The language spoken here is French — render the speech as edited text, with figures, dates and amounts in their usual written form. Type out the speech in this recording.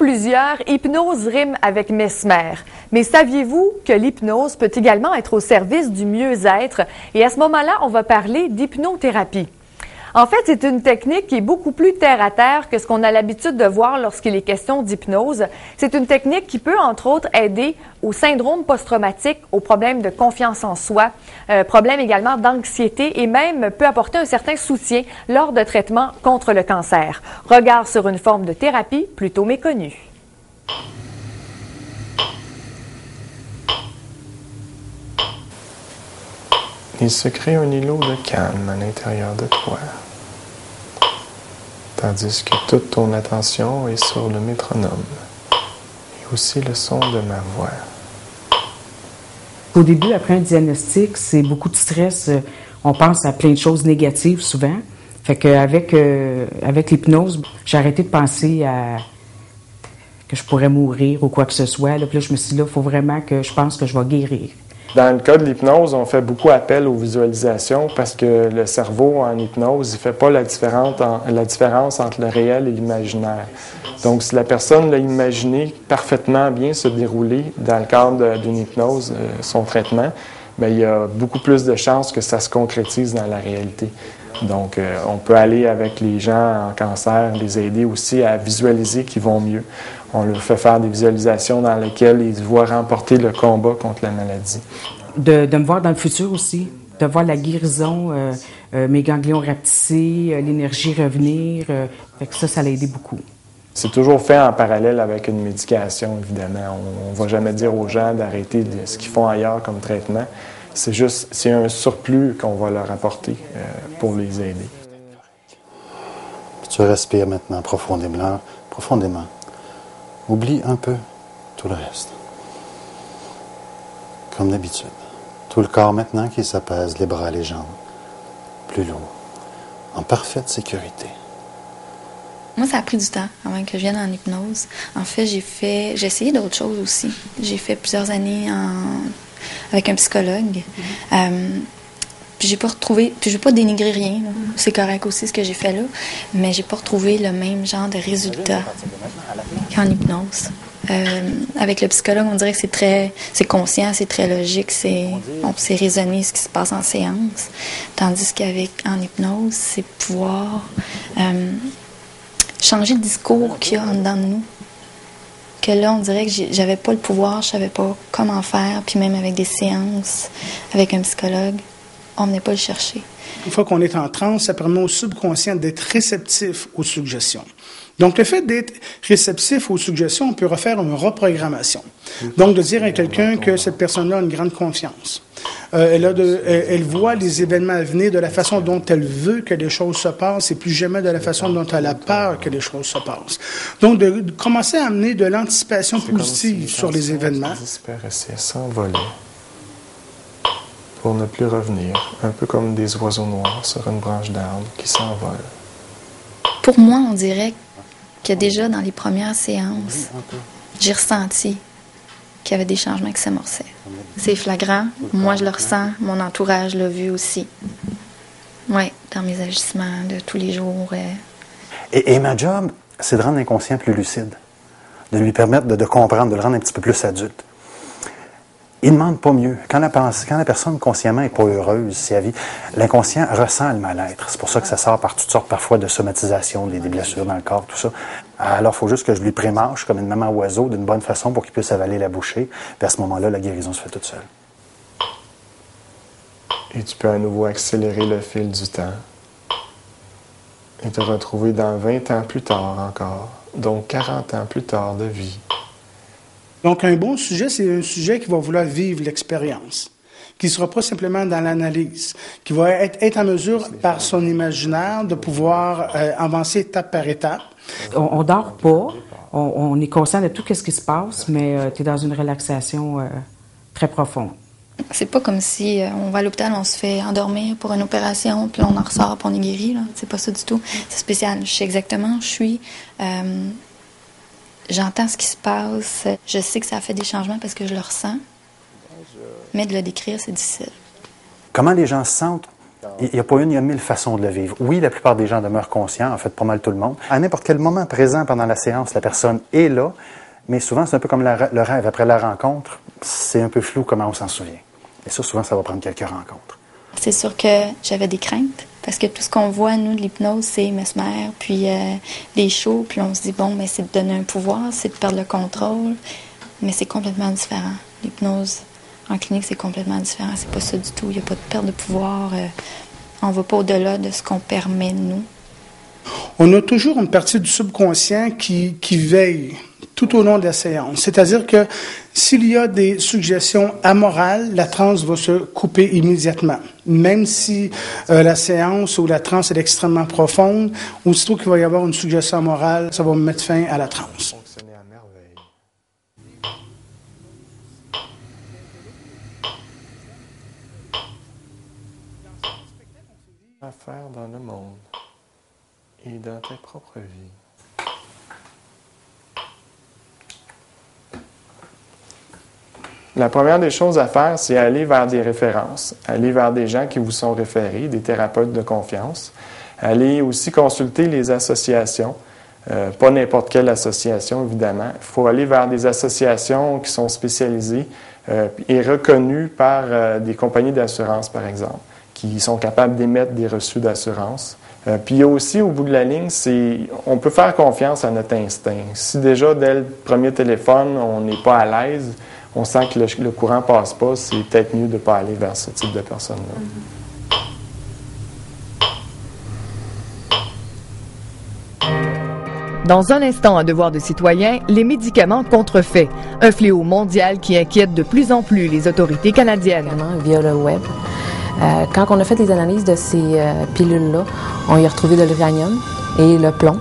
plusieurs, hypnose rime avec mesmer. Mais saviez-vous que l'hypnose peut également être au service du mieux-être? Et à ce moment-là, on va parler d'hypnothérapie. En fait, c'est une technique qui est beaucoup plus terre-à-terre que ce qu'on a l'habitude de voir lorsqu'il est question d'hypnose. C'est une technique qui peut, entre autres, aider au syndrome post-traumatique, aux problèmes de confiance en soi, problèmes également d'anxiété et même peut apporter un certain soutien lors de traitements contre le cancer. Regard sur une forme de thérapie plutôt méconnue. Il se crée un îlot de calme à l'intérieur de toi, tandis que toute ton attention est sur le métronome et aussi le son de ma voix. Au début, après un diagnostic, c'est beaucoup de stress. On pense à plein de choses négatives souvent. Fait qu'avec avec l'hypnose, j'ai arrêté de penser à que je pourrais mourir ou quoi que ce soit. Puis là, je me suis dit, là, il faut vraiment que je pense que je vais guérir. Dans le cas de l'hypnose, on fait beaucoup appel aux visualisations parce que le cerveau en hypnose, il ne fait pas la différence entre le réel et l'imaginaire. Donc, si la personne l'a imaginé parfaitement bien se dérouler dans le cadre d'une hypnose, son traitement, bien, il y a beaucoup plus de chances que ça se concrétise dans la réalité. Donc, on peut aller avec les gens en cancer, les aider aussi à visualiser qu'ils vont mieux. On leur fait faire des visualisations dans lesquelles ils voient remporter le combat contre la maladie. De me voir dans le futur aussi, de voir la guérison, mes ganglions rapetissés, l'énergie revenir. Fait que ça l'a aidé beaucoup. C'est toujours fait en parallèle avec une médication, évidemment. On ne va jamais dire aux gens d'arrêter ce qu'ils font ailleurs comme traitement. C'est un surplus qu'on va leur apporter pour les aider. Tu respires maintenant profondément. Oublie un peu tout le reste. Comme d'habitude. Tout le corps maintenant qui s'apaise, les bras, les jambes. Plus lourd. En parfaite sécurité. Moi, ça a pris du temps avant que je vienne en hypnose. En fait, j'ai essayé d'autres choses aussi. J'ai fait plusieurs années avec un psychologue. Puis j'ai pas retrouvé, puis je veux pas dénigrer rien, là. C'est correct aussi ce que j'ai fait là, mais j'ai pas retrouvé le même genre de résultat qu'en hypnose. Avec le psychologue, on dirait que c'est conscient, c'est très logique, on sait raisonner ce qui se passe en séance, tandis qu'en hypnose, c'est pouvoir changer le discours qu'il y a en dedans de nous. Que là, on dirait que j'avais pas le pouvoir, je savais pas comment faire, puis même avec des séances, avec un psychologue, on venait pas le chercher. Une fois qu'on est en transe, ça permet au subconscient d'être réceptif aux suggestions. Donc, le fait d'être réceptif aux suggestions, on peut refaire une reprogrammation. Donc, de dire à quelqu'un que cette personne-là a une grande confiance. Elle voit les événements à venir de la façon dont elle veut que les choses se passent et plus jamais de la façon dont elle a peur que les choses se passent. Donc, de commencer à amener de l'anticipation positive sur les événements. Disparaissaient, s'envolaient pour ne plus revenir, un peu comme des oiseaux noirs sur une branche d'arbre qui s'envolent. Pour moi, on dirait que déjà dans les premières séances, j'ai ressenti qu'il y avait des changements qui s'amorçaient. C'est flagrant, moi je le ressens, mon entourage l'a vu aussi. Oui, dans mes agissements de tous les jours. Et ma job, c'est de rendre l'inconscient plus lucide, de lui permettre de comprendre, de le rendre un petit peu plus adulte. Il ne demande pas mieux. Quand la personne consciemment n'est pas heureuse, si elle vit, l'inconscient ressent le mal-être. C'est pour ça que ça sort par toutes sortes parfois de somatisation, des blessures dans le corps, tout ça. Alors, il faut juste que je lui prémâche comme une maman oiseau d'une bonne façon pour qu'il puisse avaler la bouchée. Puis à ce moment-là, la guérison se fait toute seule. Et tu peux à nouveau accélérer le fil du temps et te retrouver dans 20 ans plus tard encore, donc 40 ans plus tard de vie. Donc, un bon sujet, c'est un sujet qui va vouloir vivre l'expérience, qui ne sera pas simplement dans l'analyse, qui va être en mesure, par son imaginaire, de pouvoir avancer étape par étape. On dort pas, on est conscient de tout ce qui se passe, mais tu es dans une relaxation très profonde. C'est pas comme si on va à l'hôpital, on se fait endormir pour une opération, puis on en ressort, puis on est guéri, là. C'est pas ça du tout. C'est spécial. Je sais exactement où je suis. J'entends ce qui se passe. Je sais que ça a fait des changements parce que je le ressens. Mais de le décrire, c'est difficile. Comment les gens se sentent? Il n'y a pas une, il y a 1000 façons de le vivre. Oui, la plupart des gens demeurent conscients, en fait, pas mal tout le monde. À n'importe quel moment présent pendant la séance, la personne est là, mais souvent, c'est un peu comme le rêve. Après la rencontre, c'est un peu flou comment on s'en souvient. Et ça, souvent, ça va prendre quelques rencontres. C'est sûr que j'avais des craintes, parce que tout ce qu'on voit, nous, de l'hypnose, c'est Mesmer, puis les shows, puis on se dit, bon, mais c'est de donner un pouvoir, c'est de perdre le contrôle, mais c'est complètement différent. L'hypnose en clinique, c'est complètement différent. C'est pas ça du tout. Il n'y a pas de perte de pouvoir. On ne va pas au-delà de ce qu'on permet, nous. On a toujours une partie du subconscient qui veille tout au long de la séance. C'est-à-dire que s'il y a des suggestions amorales, la transe va se couper immédiatement. Même si la séance ou la transe est extrêmement profonde, aussitôt qu'il va y avoir une suggestion amorale, ça va mettre fin à la transe. À faire dans le monde et dans ta propre vie. La première des choses à faire, c'est aller vers des références, aller vers des gens qui vous sont référés, des thérapeutes de confiance, aller aussi consulter les associations, pas n'importe quelle association évidemment. Il faut aller vers des associations qui sont spécialisées et reconnues par des compagnies d'assurance, par exemple, qui sont capables d'émettre des reçus d'assurance. Puis il y a aussi, au bout de la ligne, on peut faire confiance à notre instinct. Si déjà, dès le premier téléphone, on n'est pas à l'aise, on sent que le courant ne passe pas, c'est peut-être mieux de ne pas aller vers ce type de personne-là. Dans un instant, à Devoir de citoyen, les médicaments contrefaits, un fléau mondial qui inquiète de plus en plus les autorités canadiennes. Via le web. Quand on a fait les analyses de ces pilules-là, on y a retrouvé de l'uranium et le plomb.